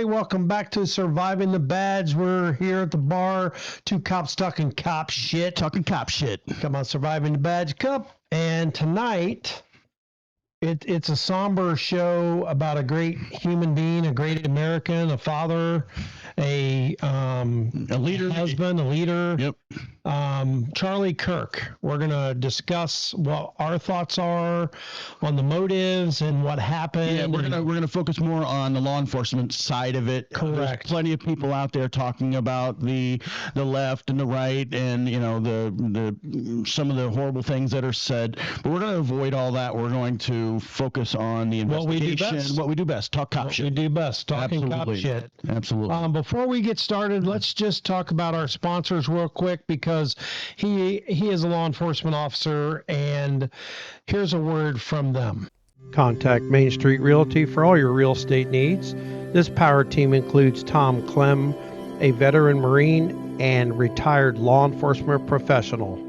welcome back to Surviving the Badge. We're here at the bar, two cops talking cop shit. Come on, Surviving the Badge Cup. And tonight, it's a somber show about a great human being, a great American, a father, a leader, husband, a leader. Yep. Charlie Kirk. We're going to discuss what our thoughts are on the motives and what happened. Yeah, we're gonna focus more on the law enforcement side of it. Correct. There's plenty of people out there talking about the left and the right, and the some of the horrible things that are said. But we're going to avoid all that. We're going to focus on the investigation. What we do best. Talk cop shit. We do best. Talking cop shit. Absolutely. Before we get started, let's just talk about our sponsors real quick, because he is a law enforcement officer, and here's a word from them. Contact Mainstreet Realty for all your real estate needs. This power team includes Tom Clem, a veteran Marine and retired law enforcement professional.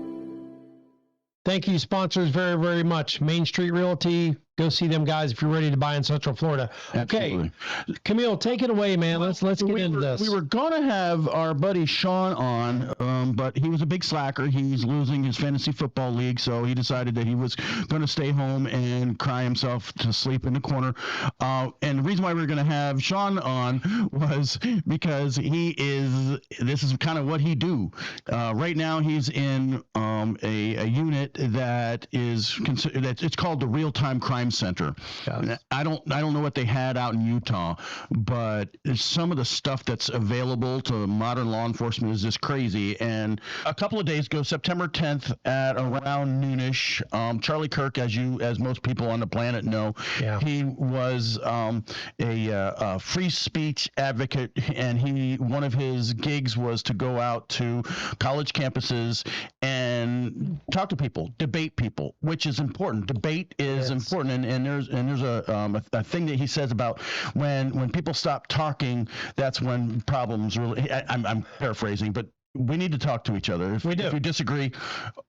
Thank you, sponsors, very, very much. Mainstreet Realty. Go see them guys if you're ready to buy in Central Florida. Absolutely. Okay, Camille, take it away, man. Let's get into this. We were going to have our buddy Sean on, but he was a big slacker. He's losing his fantasy football league, so he decided that he was going to stay home and cry himself to sleep in the corner. And the reason why we were going to have Sean on was because this is kind of what he do. Right now he's in a unit that it's called the Real-Time Crime Center. Yeah. I don't know what they had out in Utah, but some of the stuff that's available to modern law enforcement is just crazy. And a couple of days ago, September 10th at around noonish, Charlie Kirk, as most people on the planet know, he was a free speech advocate, and one of his gigs was to go out to college campuses and talk to people, debate people, which is important. Debate is important. And there's a thing that he says about when people stop talking, that's when problems really. I'm paraphrasing, but we need to talk to each other. If we disagree,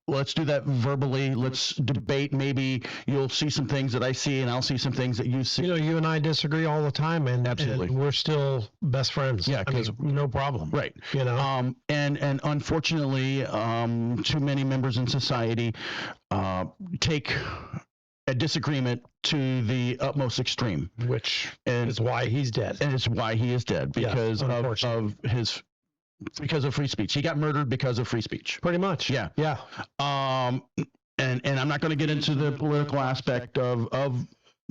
let's do that verbally. Let's debate. Maybe you'll see some things that I see, and I'll see some things that you see. You and I disagree all the time, and absolutely, and we're still best friends. Yeah, because no problem. Right. And unfortunately, too many members in society take a disagreement to the utmost extreme, which is why he's dead. And it's why he is dead, because because of free speech. He got murdered because of free speech. Pretty much. Yeah. Yeah. And I'm not going to get into the political aspect of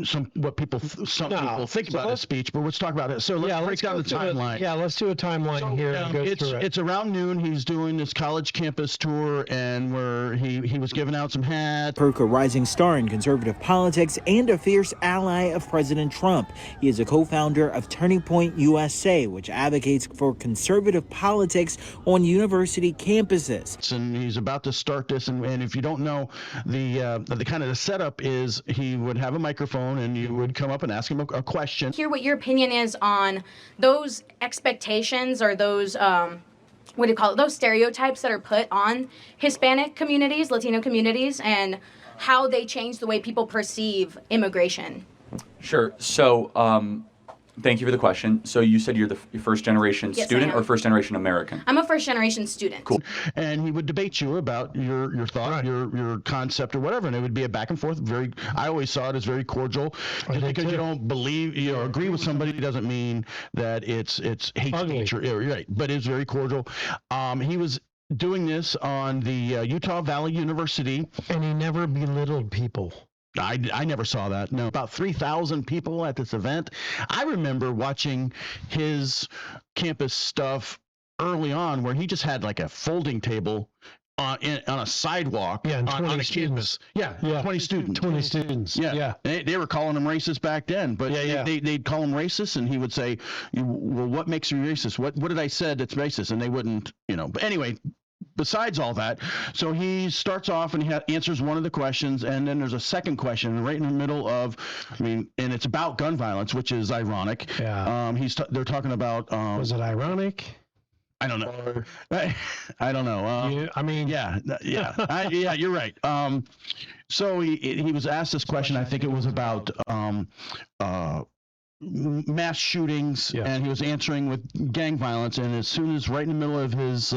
some people think about his speech, but let's talk about it. So let's break down the timeline. Let's do a timeline here and go through it. It's around noon. He's doing this college campus tour, and where he was giving out some hats. Kirk, a rising star in conservative politics and a fierce ally of President Trump. He is a co-founder of Turning Point USA, which advocates for conservative politics on university campuses. And he's about to start this, and if you don't know, the kind of the setup is he would have a microphone, and you would come up and ask him a question. Hear what your opinion is on those expectations, or those those stereotypes that are put on Hispanic communities, Latino communities, and how they change the way people perceive immigration. Sure. So thank you for the question. So you said you're the first generation student or first generation American? I'm a first generation student. Cool. And he would debate you about your thought, your concept, or whatever, and it would be a back and forth. I always saw it as very cordial. Just because you don't believe, agree with somebody doesn't mean that it's hate speech, right? But it's very cordial. He was doing this on the Utah Valley University, and he never belittled people. I never saw that. No, about 3,000 people at this event. I remember watching his campus stuff early on, where he just had like a folding table on a sidewalk on a campus. Yeah, 20 students. 20 students. Yeah. They were calling him racist back then, but they'd call him racist, and he would say, well, what makes you racist? What did I say that's racist? And they wouldn't, But anyway, besides all that, so he starts off and he answers one of the questions, and then there's a second question right in the middle of, and it's about gun violence, which is ironic. Yeah. They're talking about. Was it ironic? I don't know. I don't know. Yeah, you're right. So he was asked this question. I think it was about mass shootings, Yeah. and he was answering with gang violence. And as soon as right in the middle of his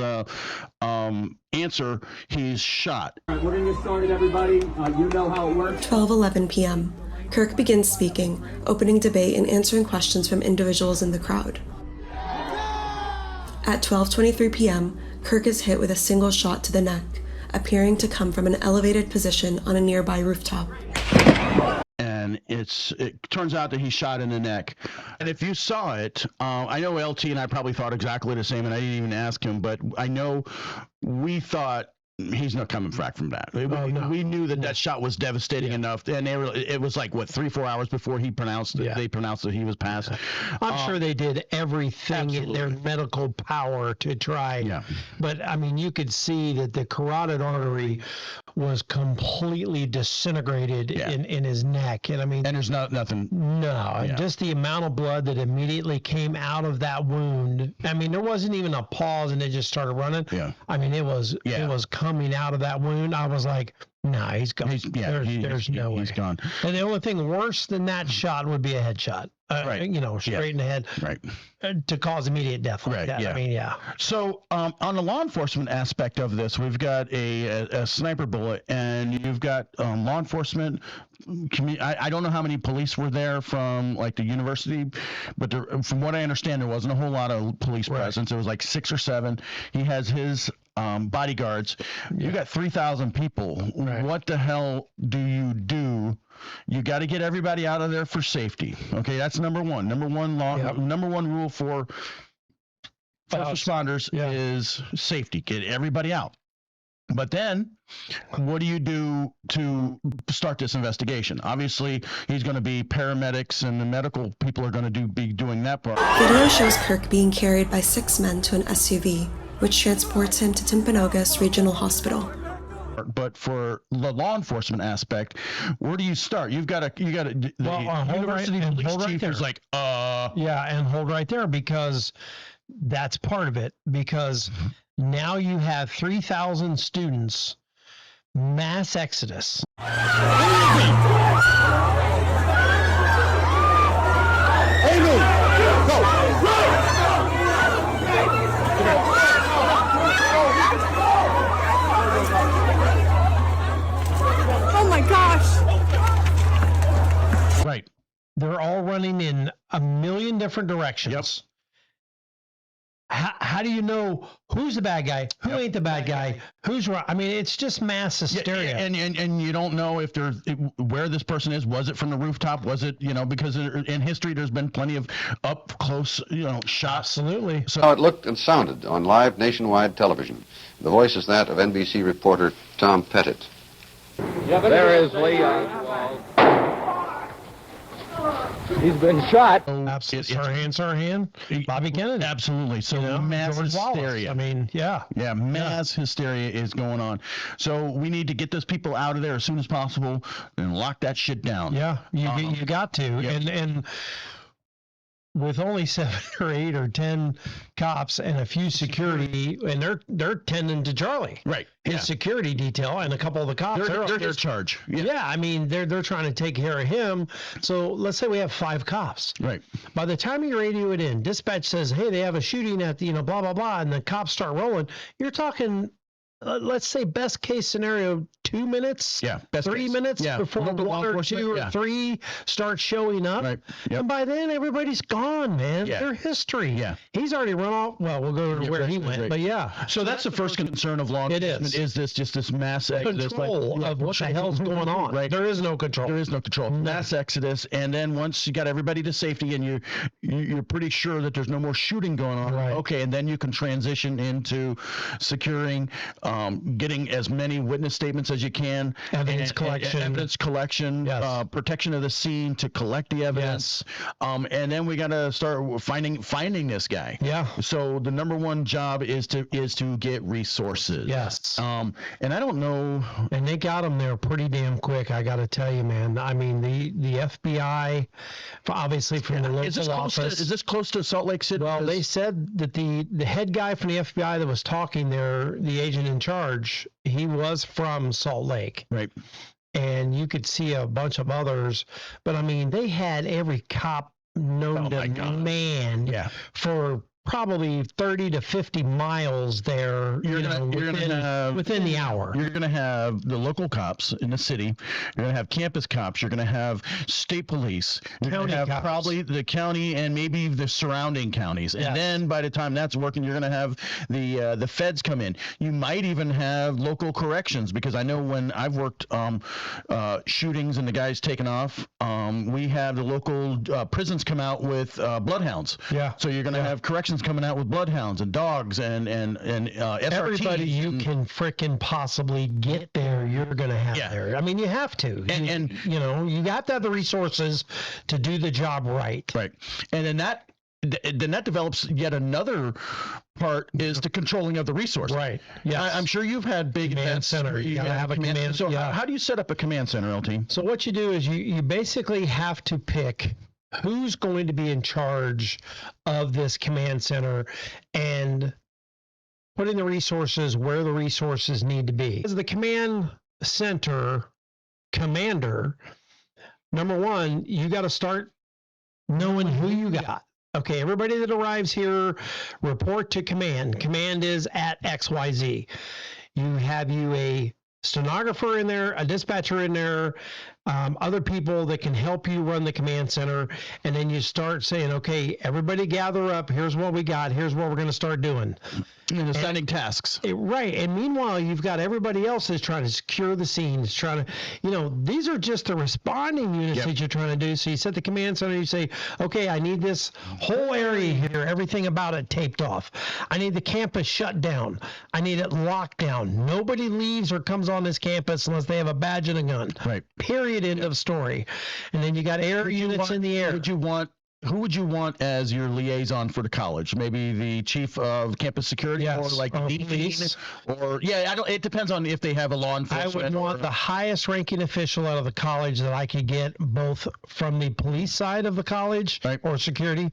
answer, he's shot. All right, we're going to get started, everybody. You know how it works. 12:11 p.m. Kirk begins speaking, opening debate and answering questions from individuals in the crowd. At 12:23 p.m., Kirk is hit with a single shot to the neck, appearing to come from an elevated position on a nearby rooftop. And it turns out that he's shot in the neck. And if you saw it, I know LT and I probably thought exactly the same, and I didn't even ask him, but I know we thought he's not coming back from that. We knew that shot was devastating enough, and it was like, what, 3-4 hours before he pronounced it, they pronounced that he was passed. I'm sure they did everything in their medical power to try. Yeah. But I mean, you could see that the carotid artery was completely disintegrated in his neck. And I mean, and there's nothing. No, just the amount of blood that immediately came out of that wound. I mean, there wasn't even a pause and it just started running. Yeah. I mean, it was coming out of that wound. I was like, nah, he's gone. There's no way. He's gone. And the only thing worse than that shot would be a headshot. Straight in the head. Right. To cause immediate death like that. I mean, So on the law enforcement aspect of this, we've got a sniper bullet, and you've got law enforcement. I don't know how many police were there from like the university, but from what I understand, there wasn't a whole lot of police presence. It was like 6 or 7. He has his bodyguards. You got 3,000 people. What the hell do you do? You got to get everybody out of there for safety. Okay, that's number one. Number one rule for first responders is safety. Get everybody out. But then, what do you do to start this investigation? Obviously, he's going to be paramedics, and the medical people are going to be doing that part. Video shows Kirk being carried by 6 men to an SUV, which transports him to Timpanogos Regional Hospital. But for the law enforcement aspect, where do you start? You got the university police chief is like, and hold right there, because that's part of it. Because now you have 3,000 students, mass exodus. Right. They're all running in a million different directions. Yep. How do you know who's the bad guy, who ain't the bad guy, who's right? I mean, it's just mass hysteria. And you don't know if where this person is. Was it from the rooftop? Was it, because in history there's been plenty of up close, shots. Absolutely. So how it looked and sounded on live nationwide television. The voice is that of NBC reporter Tom Pettit. There is Lee. He's been shot. Sirhan. Bobby Kennedy. Absolutely. So mass hysteria. I mean, mass hysteria is going on. So we need to get those people out of there as soon as possible and lock that shit down. Yeah, you got to. And with only 7 or 8 or 10 cops and a few security, and they're tending to Charlie. Right. His security detail and a couple of the cops. They're his charge. Yeah, I mean, they're trying to take care of him. So let's say we have 5 cops. Right. By the time you radio it in, dispatch says, hey, they have a shooting at the, blah, blah, blah, and the cops start rolling. You're talking, let's say best case scenario, 2 minutes, 3 minutes before 1 or 2 or 3 start showing up. Right. Yep. And by then, everybody's gone, man. They're history. Yeah. He's already run off. Well, we'll go to where he went, but So that's the first concern of law enforcement. Is this just this mass exodus? Control of what the hell's going on. Right. There is no control. There is no control. Mass exodus. And then once you got everybody to safety and you're pretty sure that there's no more shooting going on. Right. Okay. And then you can transition into securing, getting as many witness statements as you can. Evidence collection. Yes. Protection of the scene to collect the evidence. Yes. And then we got to start finding this guy. Yeah. So the number one job is to get resources. Yes. And I don't know. And they got him there pretty damn quick. I got to tell you, man. I mean, the FBI, obviously from the local office. Is this close to Salt Lake City? Well, they said that the head guy from the FBI that was talking there, the agent in charge, he was from Salt Lake. Right. And you could see a bunch of others. But, I mean, they had every cop known to man for probably 30 to 50 miles there. Within the hour. You're going to have the local cops in the city. You're going to have campus cops. You're going to have state police. You're going to have cops. Probably the county and maybe the surrounding counties. And then by the time that's working, you're going to have the feds come in. You might even have local corrections, because I know when I've worked shootings and the guys taken off, we have the local prisons come out with bloodhounds. Yeah. So you're going to have corrections coming out with bloodhounds and dogs and SRTs. Everybody you can frickin' possibly get there, you're going to have there. I mean, you have to. And you have to have the resources to do the job right. Right. And then that develops yet another part, is the controlling of the resource. Right. Yeah. I'm sure you've had big command center. You got to have a command. So how do you set up a command center, LT? So what you do is you basically have to pick who's going to be in charge of this command center and putting the resources where the resources need to be. As the command center commander, number one, you got to start knowing who you got. Okay, everybody that arrives here, report to command. Command is at XYZ. You have a stenographer in there, a dispatcher in there, other people that can help you run the command center, and then you start saying, okay, everybody gather up, here's what we got, here's what we're going to start doing. And assigning tasks. Right, and meanwhile, you've got everybody else that's trying to secure the scenes, trying to, these are just the responding units that you're trying to do. So you set the command center, you say, okay, I need this whole area here, everything about it taped off. I need the campus shut down. I need it locked down. Nobody leaves or comes on this campus unless they have a badge and a gun. Right. Period. End of story. And then you got air units in the air. Who would you want as your liaison for the college? Maybe the chief of campus security, or like the police, or it depends on if they have a law enforcement. I would want the highest ranking official out of the college that I could get, both from the police side of the college or security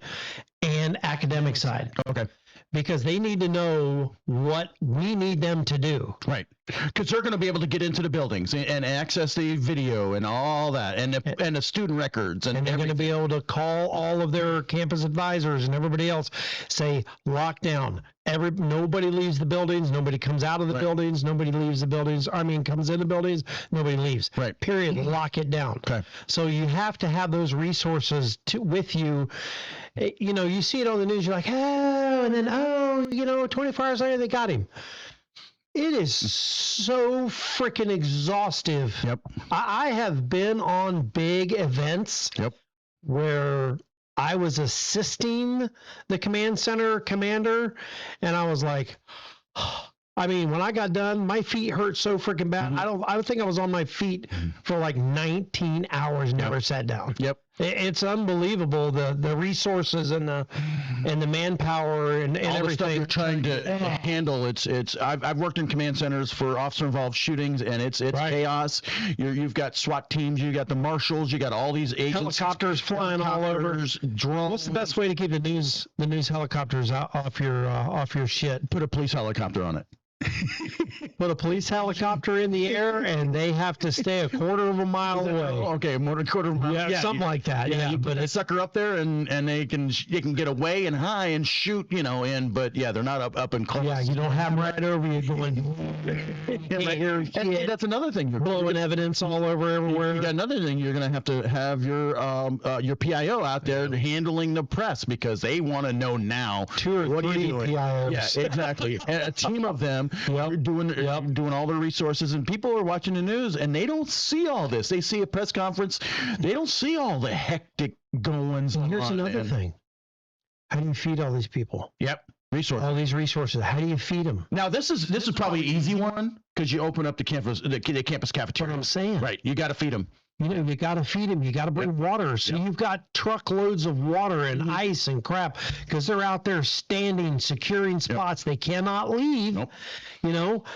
and academic side. Okay. Because they need to know what we need them to do. Right. Because they're going to be able to get into the buildings and access the video and all that, and the student records. And they're going to be able to call all of their campus advisors and everybody else, say, lock down. Nobody leaves the buildings. Nobody comes out of the buildings. Nobody leaves the buildings. Comes in the buildings. Nobody leaves. Right. Period. Lock it down. Okay. So you have to have those resources with you. You see it on the news. You're like, and then 24 hours later they got him. It is so freaking exhaustive. Yep. I have been on big events. Yep. Where I was assisting the command center commander, and I was like, when I got done, my feet hurt so freaking bad. Mm-hmm. I don't think I was on my feet for like 19 hours, never sat down. Yep. It's unbelievable, the resources and the manpower and all everything. The stuff you're trying to handle. I've worked in command centers for officer-involved shootings, and it's chaos. You've got SWAT teams, you got the marshals, you got all these agents, helicopters flying all over, drones. What's the best way to keep the news helicopters off your shit? Put a police helicopter on it. Put a police helicopter in the air, and they have to stay a quarter of a mile away. Okay, more than a quarter of a mile. Yeah, something like that. Yeah, you put a sucker up there, and they can get away and high and shoot, but they're not up and close. Yeah, you don't have them right over you going. And that's another thing. You're blowing evidence all over everywhere. You got another thing. You're going to have your PIO out there handling the press, because they want to know now. 2 or 3 PIOs. Yeah, exactly. And a team of them doing all their resources, and people are watching the news, and they don't see all this. They see a press conference. They don't see all the hectic goings on. Here's another thing. How do you feed all these people? Yep. All these resources. How do you feed them? Now, this is probably an easy one, because you open up the campus cafeteria. That's what I'm saying. Right. You got to feed them. You got to feed them. You got to bring water. So you've got truckloads of water and ice and crap, because they're out there standing, securing spots. They cannot leave. Nope.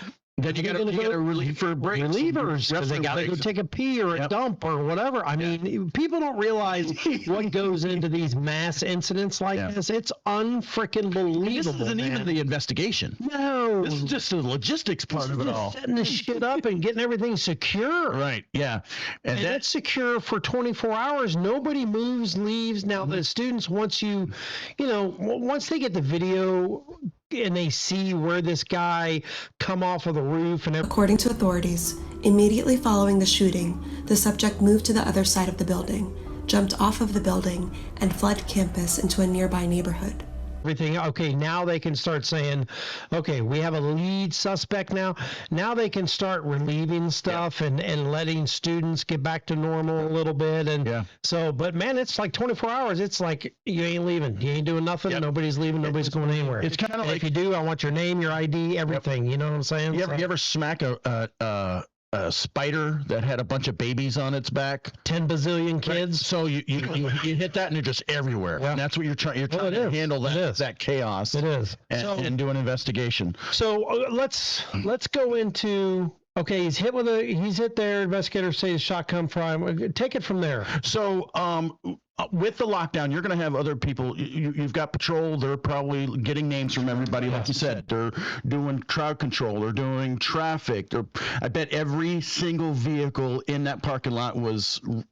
Then you got to relieve for breaks. Relievers, because they got to go take a pee or a dump or whatever. I mean, people don't realize what goes into these mass incidents like this. It's unfreaking believable. This isn't even the investigation. No. This is just the logistics part of it all. Setting this shit up and getting everything secure. Right, yeah. And that's secure for 24 hours. Nobody moves, leaves. Now, the students, once they get the video and they see where this guy come off of the roof and everything. According to authorities, immediately following the shooting, the subject moved to the other side of the building, jumped off of the building, and fled campus into a nearby neighborhood. Okay, now they can start saying, okay, we have a lead suspect now. Now they can start relieving stuff and letting students get back to normal a little bit. And so, but man, it's like 24 hours. It's like you ain't leaving. You ain't doing nothing. Nobody's leaving. Nobody's going anywhere. It's kind of like, if you do, I want your name, your ID, everything. You know what I'm saying? You ever smack a spider that had a bunch of babies on its back? 10 bazillion kids. Right. So you hit that and they're just everywhere. Yeah. And that's what you're trying. You're trying to handle that chaos. It is. And do an investigation. So let's go into. Okay, he's hit there. Investigators say his shot come from. Take it from there. So with the lockdown, you're going to have other people. You've got patrol. They're probably getting names from everybody. Like you said, they're doing crowd control. They're doing traffic. I bet every single vehicle in that parking lot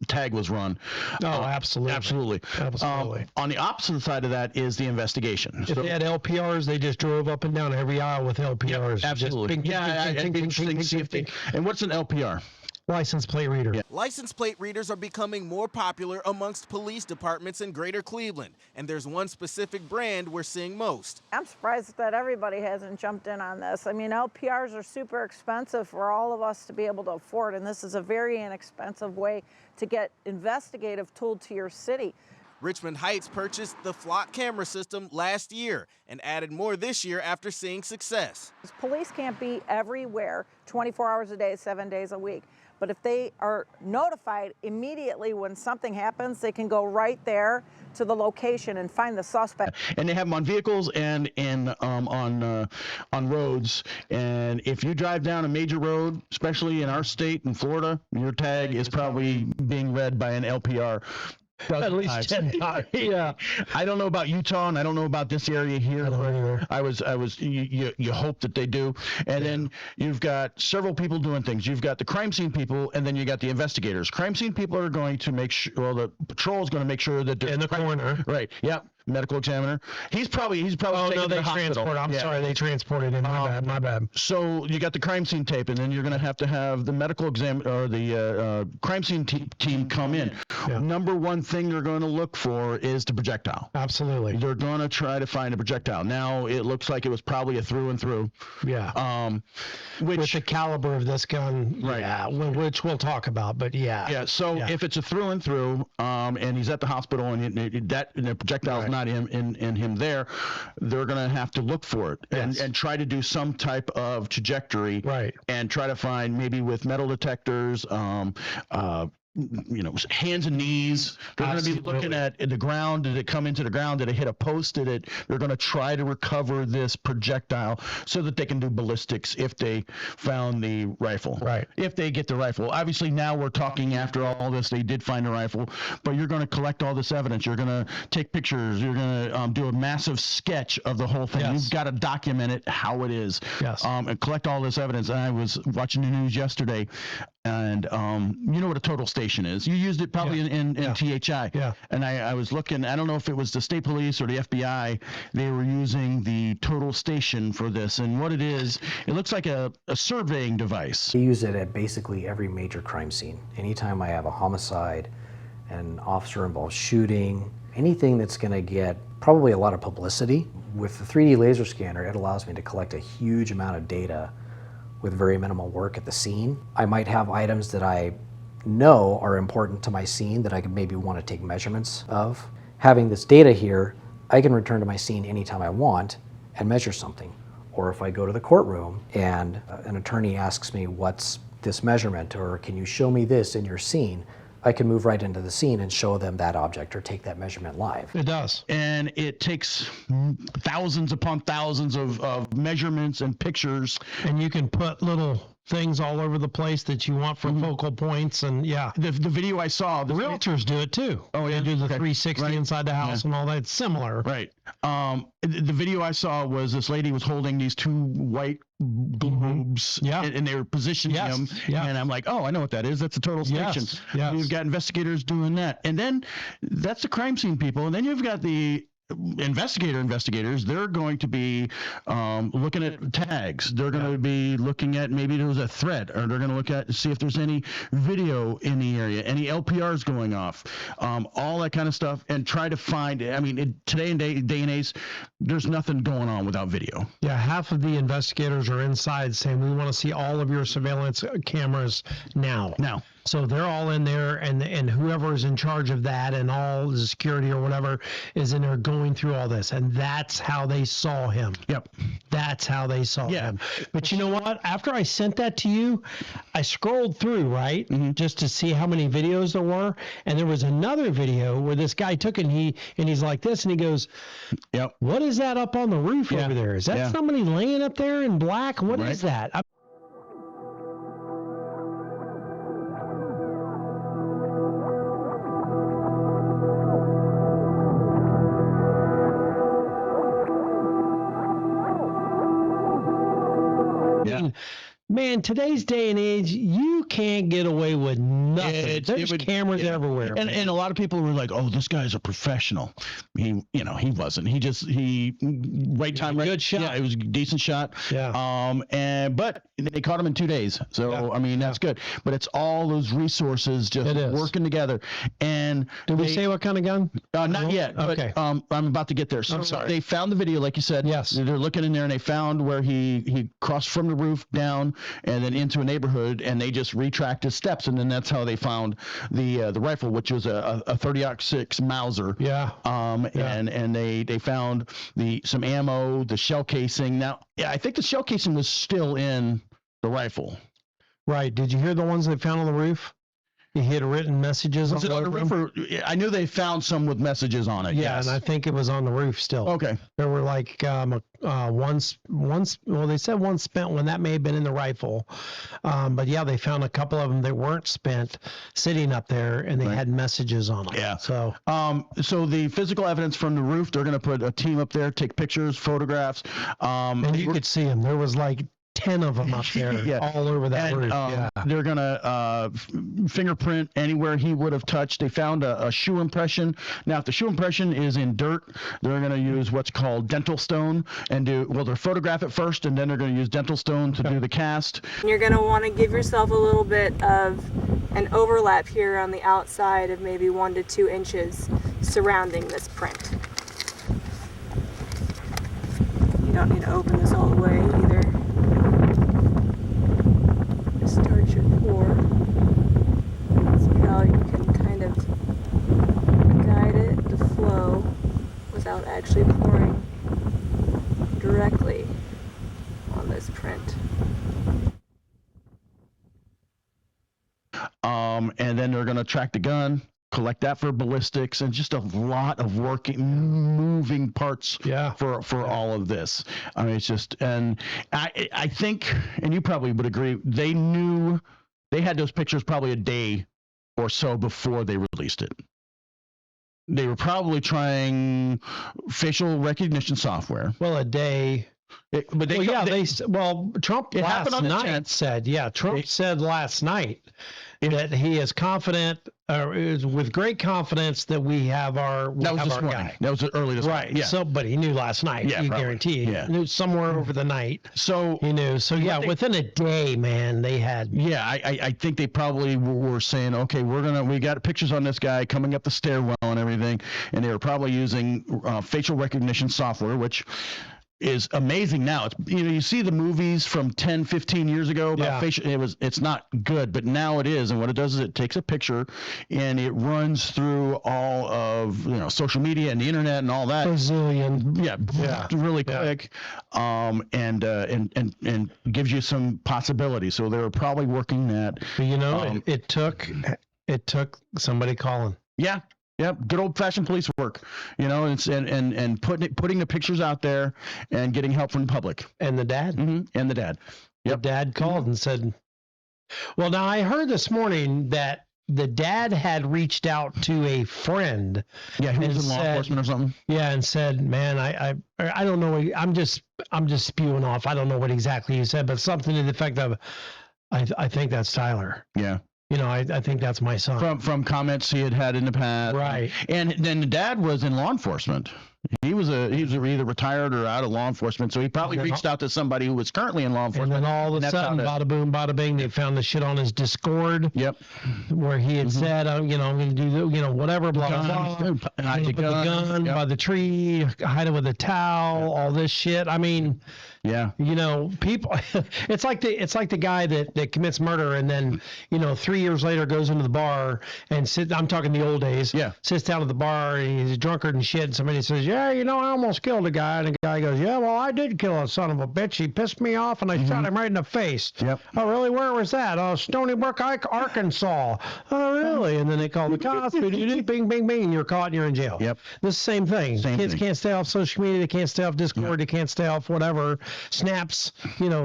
tag was run. Oh, absolutely. Absolutely. On the opposite side of that is the investigation. If they had LPRs, they just drove up and down every aisle with LPRs. Yep, absolutely. It'd be interesting to see if they. And what's an LPR? License plate reader. Yeah. License plate readers are becoming more popular amongst police departments in Greater Cleveland, and there's one specific brand we're seeing most. I'm surprised that everybody hasn't jumped in on this. I mean, LPRs are super expensive for all of us to be able to afford, and this is a very inexpensive way to get investigative tool to your city. Richmond Heights purchased the Flock camera system last year and added more this year after seeing success. Police can't be everywhere 24 hours a day, 7 days a week. But if they are notified immediately when something happens, they can go right there to the location and find the suspect. And they have them on vehicles and on roads. And if you drive down a major road, especially in our state in Florida, your tag is probably being read by an LPR. At least 10 times. Yeah. I don't know about Utah, and I don't know about this area here. You hope that they do. And then you've got several people doing things. You've got the crime scene people, and then you got the investigators. Crime scene people are going to make sure, well, the patrol is going to make sure that they're in the coroner. Right. Yep. Medical examiner. He's probably Oh no, they transport. I'm sorry, they transported him. My bad. So you got the crime scene tape, and then you're going to have the medical exam or the crime scene team come in. Yeah. Number one thing they're going to look for is the projectile. Absolutely. They're going to try to find a projectile. Now it looks like it was probably a through and through. Yeah. With the caliber of this gun, right? Yeah, which we'll talk about, but yeah. Yeah. So if it's a through and through, and he's at the hospital, and the projectile is not in him there, they're going to have to look for it and try to do some type of trajectory, right? And try to find maybe with metal detectors, hands and knees. They're going to be looking at the ground. Did it come into the ground? Did it hit a post? They're going to try to recover this projectile so that they can do ballistics if they found the rifle. Right. If they get the rifle. Obviously, now we're talking after all this, they did find a rifle, but you're going to collect all this evidence. You're going to take pictures. You're going to do a massive sketch of the whole thing. Yes. You've got to document it how it is. Yes. And collect all this evidence. And I was watching the news yesterday, and you know what a total station is. You used it probably in THI. Yeah. And I was looking, I don't know if it was the state police or the FBI, they were using the total station for this. And what it is, it looks like a surveying device. We use it at basically every major crime scene. Anytime I have a homicide, an officer-involved shooting, anything that's going to get probably a lot of publicity. With the 3D laser scanner, it allows me to collect a huge amount of data with very minimal work at the scene. I might have items that I know are important to my scene that I could maybe want to take measurements of. Having this data here, I can return to my scene anytime I want and measure something. Or if I go to the courtroom and an attorney asks me, what's this measurement, or can you show me this in your scene, I can move right into the scene and show them that object or take that measurement live. It does. And it takes thousands upon thousands of measurements and pictures. And you can put little things all over the place that you want for focal points, and the video I saw, the realtors do it too. Oh yeah, they do the 360 inside the house and all that. It's similar, right? The video I saw was this lady was holding these two white globes, and they were positioning them, and I'm like, oh, I know what that is. That's a total station. Yes. You've got investigators doing that, and then that's the crime scene people, and then you've got the investigators. They're going to be looking at tags. They're going to be looking at maybe there was a threat, or they're going to look at see if there's any video in the area, any LPRs going off, all that kind of stuff, and try to find. I mean, today and day and age, there's nothing going on without video. Yeah, half of the investigators are inside saying we want to see all of your surveillance cameras now. So they're all in there, and whoever is in charge of that and all the security or whatever is in there going through all this, and that's how they saw him. Yep. That's how they saw him. But you know what? After I sent that to you, I scrolled through, right, just to see how many videos there were, and there was another video where this guy took it, and he's like this, and he goes, "Yep, what is that up on the roof over there? Is that somebody laying up there in black? What is that?" Man, today's day and age, you can't get away with nothing. There's cameras everywhere. And a lot of people were like, "Oh, this guy's a professional." He wasn't. He right time, right. Good shot. Yeah, it was a decent shot. Yeah. But they caught him in 2 days. So I mean, that's good. But it's all those resources just working together. And did we say what kind of gun? Not yet. Okay. But I'm about to get there. So I'm sorry. They found the video, like you said. Yes. They're looking in there, and they found where he crossed from the roof down and then into a neighborhood, and they just retracked his steps, and then that's how they found the rifle, which was a 30-06 Mauser. And they found some ammo, the shell casing. Now, I think the shell casing was still in the rifle. Right. Did you hear the ones they found on the roof? He had written messages was it on the roof, or I knew they found some with messages on it. Yeah, yes. And I think it was on the roof still. Okay. There were like once. Well, they said one spent one. That may have been in the rifle, but yeah, they found a couple of them that weren't spent sitting up there, and they had messages on them. Yeah. So the physical evidence from the roof, they're going to put a team up there, take pictures, photographs. And you could see them. There was like 10 of them up there, all over that roof. They're gonna fingerprint anywhere he would have touched. They found a shoe impression. Now, if the shoe impression is in dirt, they're gonna use what's called dental stone and they'll photograph it first, and then they're gonna use dental stone to do the cast. You're gonna want to give yourself a little bit of an overlap here on the outside of maybe 1 to 2 inches surrounding this print. You don't need to open this all the way either. Start your pour. See how you can kind of guide it to flow without actually pouring directly on this print. And then they're going to track the gun, collect that for ballistics, and just a lot of moving parts for all of this. I mean, it's just, and I think, and you probably would agree, they knew they had those pictures probably a day or so before they released it. They were probably trying facial recognition software. Well, a day. Trump last night said, Trump said last night that he is confident, is with great confidence that we have our guy. That was early this morning. Yeah. So, but he knew last night. Yeah, guarantee. Yeah. He knew somewhere over the night. So he knew. So within a day, man, they had. Yeah, I think they probably were saying, okay, we got pictures on this guy coming up the stairwell and everything, and they were probably using facial recognition software, which is amazing now. It's, you see the movies from 10, 15 years ago about facial, it's not good, but now it is. And what it does is it takes a picture and it runs through all of, social media and the internet and all that. Really quick. And gives you some possibilities. So they were probably working that. It took It took somebody calling. Yeah. Yep, good old-fashioned police work, and putting the pictures out there and getting help from the public. And the dad. Mm-hmm. And the dad. Yep. The dad called and said, well, now I heard this morning that the dad had reached out to a friend. Yeah, who was in law enforcement or something. Yeah, and said, man, I don't know. I'm just spewing off. I don't know what exactly he said, but something to the effect of, I think that's Tyler. Yeah. I think that's my son. From comments he had in the past. Right. And then the dad was in law enforcement. He was either retired or out of law enforcement, so he probably reached out to somebody who was currently in law enforcement. And then all of a sudden, bada boom, bada bing, they found the shit on his Discord. Yep. Where he had said, I'm going to do, whatever, blah, blah, blah. And I put the gun by the tree, hide it with a towel, all this shit. I mean, yeah. People, it's like the guy that commits murder and then, 3 years later goes into the bar and I'm talking the old days. Yeah. Sits down at the bar and he's a drunkard and shit. And somebody says, yeah, I almost killed a guy. And the guy goes, yeah, well, I did kill a son of a bitch. He pissed me off and I shot him right in the face. Yep. Oh, really? Where was that? Oh, Stony Brook, Arkansas. Oh, really? And then they call the cops. Bing, bing, bing. And you're caught and you're in jail. Yep. The same thing. Kids can't stay off social media. They can't stay off Discord. They can't stay off whatever. Snaps,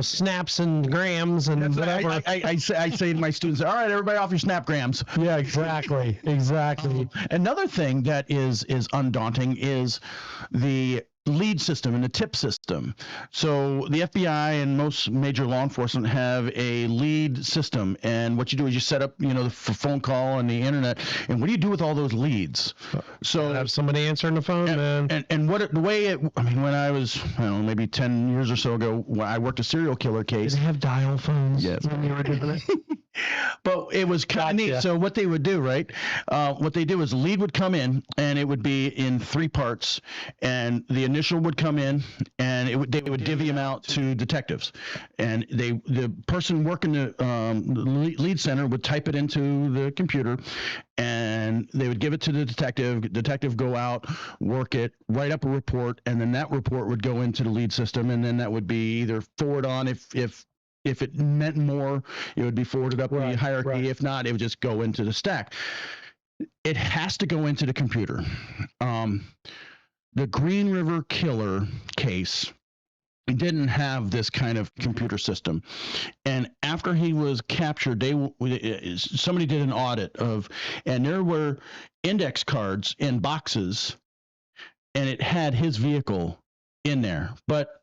snaps and grams and whatever. I say to my students, all right, everybody off your snapgrams. Yeah, exactly. Exactly. Another thing that is undaunting is the lead system and the tip system. So the FBI and most major law enforcement have a lead system, and what you do is you set up, the phone call and the internet. And what do you do with all those leads? So have somebody answering the phone, man. And when I was, maybe 10 years or so ago, I worked a serial killer case. Did they have dial phones? Yes. When you were doing it? But it was kind of neat. So what they would do, right? What they do is the lead would come in, and it would be in 3 parts, and the initial would come in, and they would divvy them out to detectives, and the person working the lead center would type it into the computer, and they would give it to the detective go out, work it, write up a report, and then that report would go into the lead system, and then that would be either forward on if it meant more, it would be forwarded up the hierarchy. Right. If not, it would just go into the stack. It has to go into the computer. The Green River Killer case didn't have this kind of computer system. And after he was captured, somebody did an audit and there were index cards in boxes, and it had his vehicle in there. But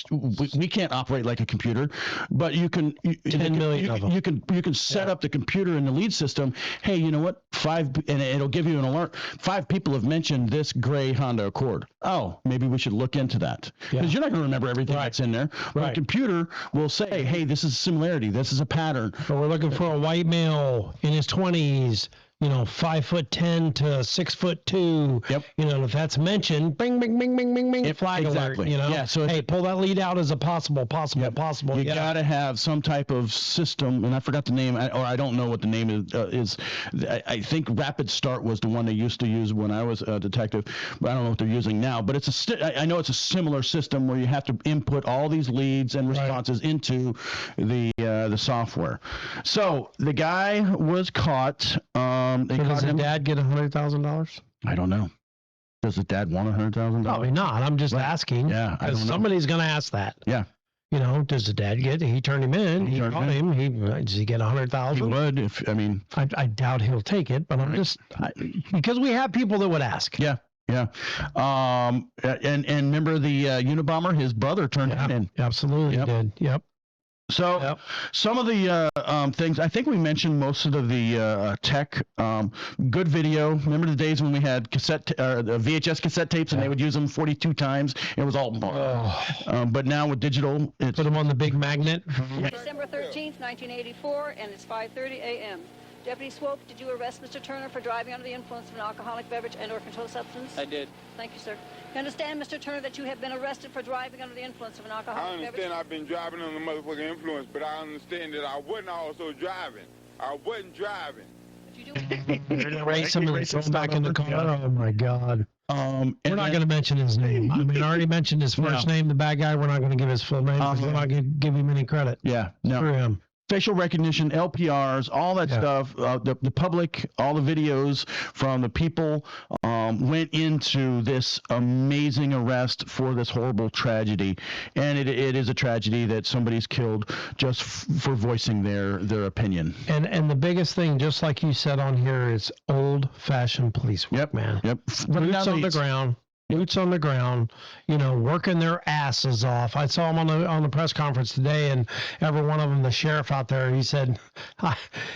we can't operate like a computer, but you can 10 million of them. You can set up the computer in the lead system. Hey, you know what? 5, and it'll give you an alert. 5 people have mentioned this gray Honda Accord. Oh, maybe we should look into that, because you're not going to remember everything that's in there. But a computer will say, hey, this is a similarity. This is a pattern. But we're looking for a white male in his 20s. 5'10" to 6'2". Yep. If that's mentioned, bing, bing, bing, bing, bing, bing, flag exactly. alert. Yeah. So hey, pull that lead out as a possible. You got to have some type of system, and I forgot the name, or I don't know what the name is. I think Rapid Start was the one they used to use when I was a detective, but I don't know what they're using now. But I know it's a similar system where you have to input all these leads and responses into the software. So the guy was caught. Does the dad get $100,000? I don't know. Does the dad want $100,000? Probably not. I'm just asking. Yeah, I don't know. Somebody's going to ask that. Yeah. Does the dad get? He turned him in. He caught him. Does he get $100,000? He would. I doubt he'll take it, but I'm just because we have people that would ask. Yeah. Yeah. And remember the Unabomber? His brother turned him in. Absolutely did. Yep. So some of the things, I think we mentioned most of the tech. Good video. Remember the days when we had VHS cassette tapes and they would use them 42 times? It was all but now with digital, put them on the big magnet. December 13th, 1984, and it's 5:30 a.m. Deputy Swope, did you arrest Mr. Turner for driving under the influence of an alcoholic beverage and/or controlled substance? I did. Thank you, sir. You understand, Mr. Turner, that you have been arrested for driving under the influence of an alcoholic beverage? I understand I've been driving under motherfucking influence, but I understand that I wasn't also driving. I wasn't driving. Race him and throw him back in the car. Oh, my God. We're not going to mention his name. I mean, I already mentioned his first name, the bad guy. We're not going to give his full name because we're not going to give him any credit. Yeah. No. Screw him. facial recognition, LPRs, all that stuff. The public, all the videos from the people went into this amazing arrest for this horrible tragedy. And it is a tragedy that somebody's killed just for voicing their opinion. And the biggest thing, just like you said on here, is old-fashioned police work, man. Yep. Boots on the ground. Boots on the ground, working their asses off. I saw them on the press conference today, and every one of them, the sheriff out there, he said,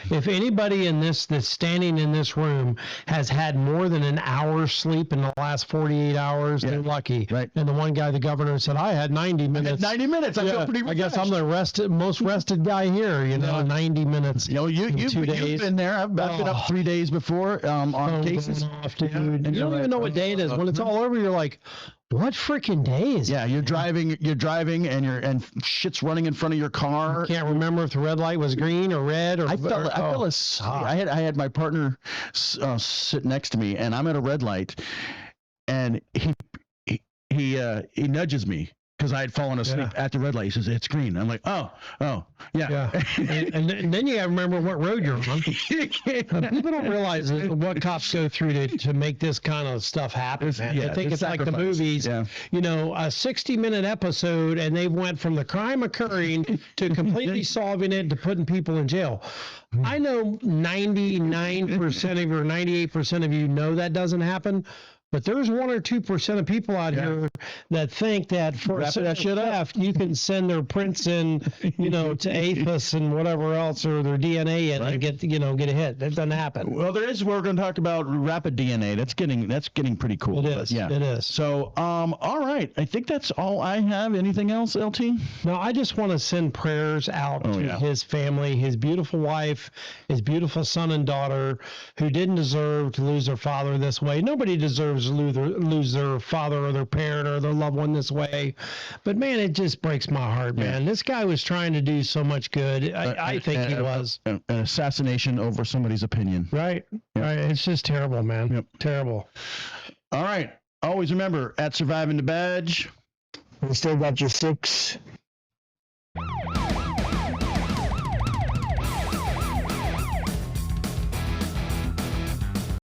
if anybody that's standing in this room has had more than an hour's sleep in the last 48 hours, they're lucky. Right. And the one guy, the governor, said, I had 90 minutes. 90 minutes. I feel pretty refreshed. I guess I'm the most rested guy here, 90 minutes. You've been there. I've been up 3 days before on cases. And you don't even know what day it is. When it's all over, you're like, what freaking day is it? Yeah, you're driving and shit's running in front of your car. You can't remember if the red light was green or red or I fell asleep. I had my partner sit next to me, and I'm at a red light, and he nudges me because I had fallen asleep at the red light. He says, it's green. I'm like, oh, yeah. and then you got to remember what road you're on. People don't realize what cops go through to make this kind of stuff happen, man. I think it's like the movies, a 60-minute episode, and they went from the crime occurring to completely solving it to putting people in jail. I know 99% of you or 98% of you know that doesn't happen. But there's 1 or 2% of people out here that think that for theft, you can send their prints in, to APHIS and whatever else, or their DNA in and get a hit. That doesn't happen. Well, we're going to talk about rapid DNA. That's getting pretty cool. It is. Yeah. It is. So, all right. I think that's all I have. Anything else, LT? No, I just want to send prayers out to his family, his beautiful wife, his beautiful son and daughter, who didn't deserve to lose their father this way. Nobody deserves to lose their father or their parent or their loved one this way. But man, it just breaks my heart, man. This guy was trying to do so much good. I think he was. An assassination over somebody's opinion. Right. Right. It's just terrible, man. Yep. Terrible. All right. Always remember, at Surviving the Badge, we still got your 6